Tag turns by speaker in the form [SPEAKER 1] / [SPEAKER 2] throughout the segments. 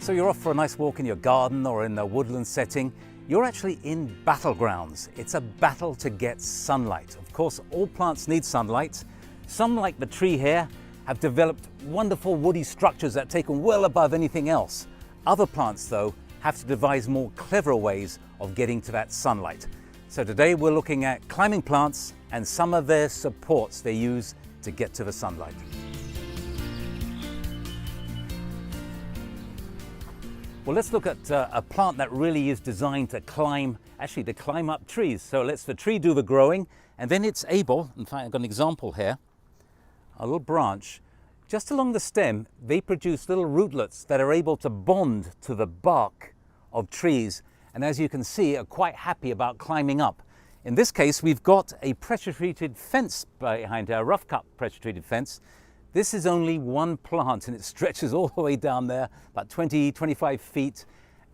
[SPEAKER 1] So you're off for a nice walk in your garden or in a woodland setting. You're actually in battlegrounds. It's a battle to get sunlight. Of course, all plants need sunlight. Some, like the tree here, have developed wonderful woody structures that take them well above anything else. Other plants, though, have to devise more clever ways of getting to that sunlight. So today we're looking at climbing plants and some of their supports they use to get to the sunlight. Well, let's look at a plant that really is designed to climb up trees. So lets the tree do the growing, and then it's able, in fact I've got an example here, a little branch. Just along the stem, they produce little rootlets that are able to bond to the bark of trees, and as you can see, are quite happy about climbing up. In this case, we've got a pressure-treated fence behind here, a rough-cut pressure-treated fence. This is only one plant and it stretches all the way down there, about 20-25 feet.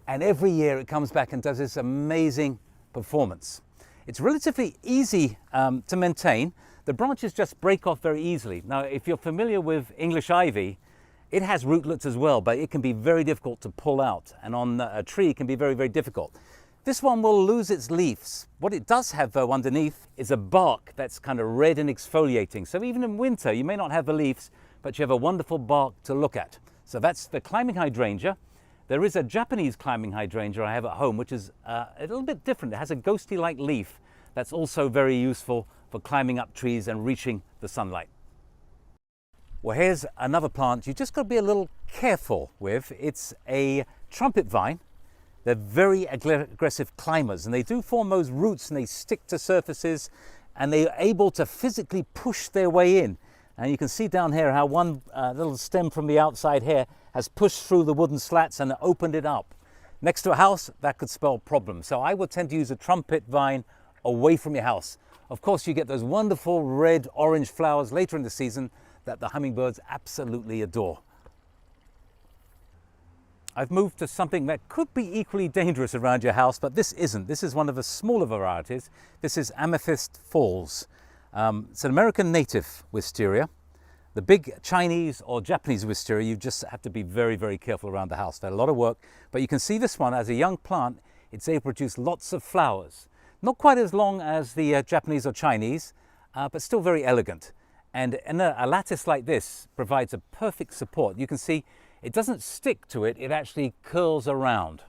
[SPEAKER 1] And every year it comes back and does this amazing performance. It's relatively easy to maintain. The branches just break off very easily. Now, if you're familiar with English ivy, it has rootlets as well, but it can be very difficult to pull out. And on a tree, it can be very, very difficult. This one will lose its leaves. What it does have, though, underneath is a bark that's kind of red and exfoliating. So even in winter, you may not have the leaves, but you have a wonderful bark to look at. So that's the climbing hydrangea. There is a Japanese climbing hydrangea I have at home, which is a little bit different. It has a ghosty-like leaf that's also very useful for climbing up trees and reaching the sunlight. Well, here's another plant you just got to be a little careful with. It's a trumpet vine. They're very aggressive climbers, and they do form those roots and they stick to surfaces, and they're able to physically push their way in. And you can see down here how one little stem from the outside here has pushed through the wooden slats and opened it up. Next to a house, that could spell problems. So I would tend to use a trumpet vine away from your house. Of course, you get those wonderful red, orange flowers later in the season that the hummingbirds absolutely adore. I've moved to something that could be equally dangerous around your house, but this isn't. This is one of the smaller varieties. This is Amethyst Falls. It's an American native wisteria. The big Chinese or Japanese wisteria, you just have to be very, very careful around the house. They're a lot of work, but you can see this one as a young plant, it's able to produce lots of flowers. Not quite as long as the Japanese or Chinese, but still very elegant. And a lattice like this provides a perfect support. You can see it doesn't stick to it, it actually curls around.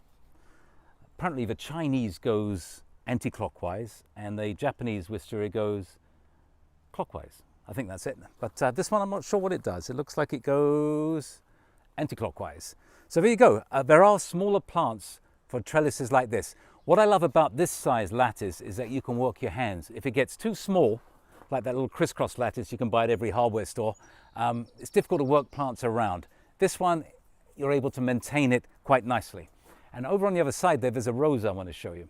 [SPEAKER 1] Apparently the Chinese goes anti-clockwise and the Japanese wisteria goes clockwise. I think that's it. But this one, I'm not sure what it does. It looks like it goes anti-clockwise. So there you go. There are smaller plants for trellises like this. What I love about this size lattice is that you can work your hands. If it gets too small, like that little crisscross lattice you can buy at every hardware store, it's difficult to work plants around. This one, you're able to maintain it quite nicely. And over on the other side there's a rose I want to show you.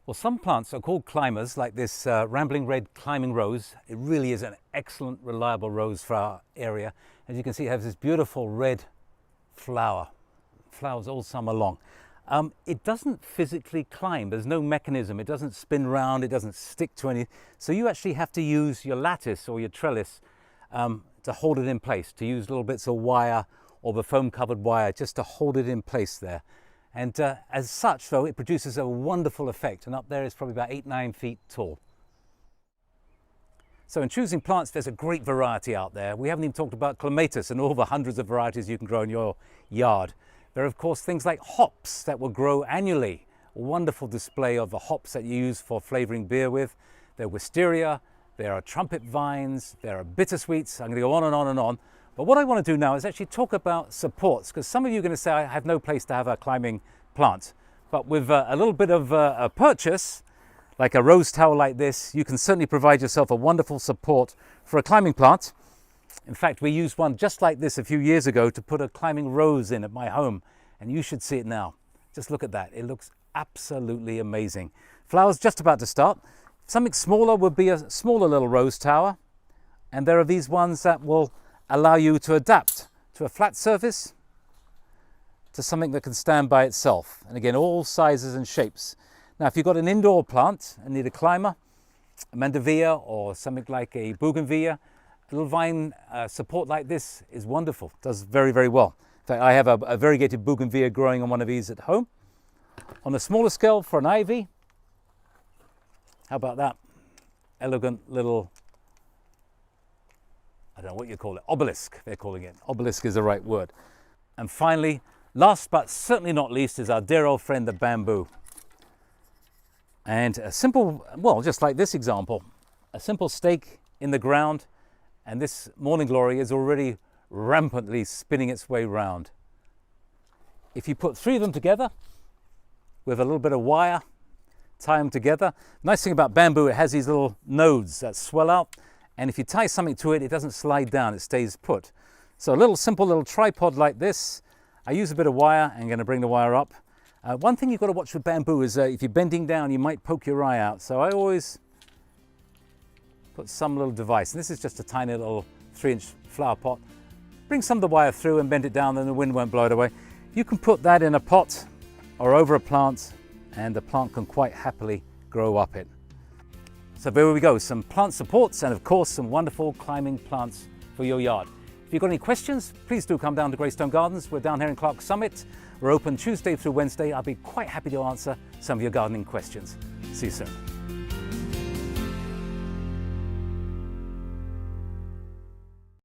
[SPEAKER 1] Well, some plants are called climbers, like this rambling red climbing rose. It really is an excellent, reliable rose for our area. As you can see, it has this beautiful red flowers all summer long. It doesn't physically climb. There's no mechanism. It doesn't spin round. It doesn't stick to anything. So you actually have to use your lattice or your trellis to hold it in place, to use little bits of wire or the foam covered wire just to hold it in place there. And as such, though, it produces a wonderful effect, and up there is probably about 8-9 feet tall. So in choosing plants, there's a great variety out there. We haven't even talked about clematis and all the hundreds of varieties you can grow in your yard. There are, of course, things like hops that will grow annually. A wonderful display of the hops that you use for flavoring beer with. There are wisteria, there are trumpet vines, there are bittersweets. I'm going to go on and on and on. But what I want to do now is actually talk about supports, because some of you are going to say I have no place to have a climbing plant. But with a little bit of a purchase, like a rose tower like this, you can certainly provide yourself a wonderful support for a climbing plant. In fact, we used one just like this a few years ago to put a climbing rose in at my home, and you should see it now. Just look at that. It looks absolutely amazing. Flowers just about to start. Something smaller would be a smaller little rose tower, and there are these ones that will allow you to adapt to a flat surface, to something that can stand by itself. And again, all sizes and shapes. Now, if you've got an indoor plant and need a climber, a mandevilla or something like a bougainvillea, a little vine support like this is wonderful. Does very, very well. In fact, I have a variegated bougainvillea growing on one of these at home. On a smaller scale for an ivy, how about that? Elegant little, I don't know what you call it, obelisk, they're calling it. Obelisk is the right word. And finally, last but certainly not least, is our dear old friend, the bamboo. And a simple, well, just like this example, a simple stake in the ground, and this morning glory is already rampantly spinning its way round. If you put 3 of them together with a little bit of wire, tie them together. Nice thing about bamboo, it has these little nodes that swell out, and if you tie something to it, it doesn't slide down, it stays put. So a little simple little tripod like this. I use a bit of wire. I'm going to bring the wire up. One thing you've got to watch with bamboo is if you're bending down, you might poke your eye out. So I always put some little device, and this is just a tiny little 3-inch flower pot. Bring some of the wire through and bend it down, then the wind won't blow it away. You can put that in a pot or over a plant, and the plant can quite happily grow up it. So there we go, some plant supports and of course some wonderful climbing plants for your yard. If you've got any questions, please do come down to Greystone Gardens. We're down here in Clark Summit. We're open Tuesday through Wednesday. I'll be quite happy to answer some of your gardening questions. See you soon.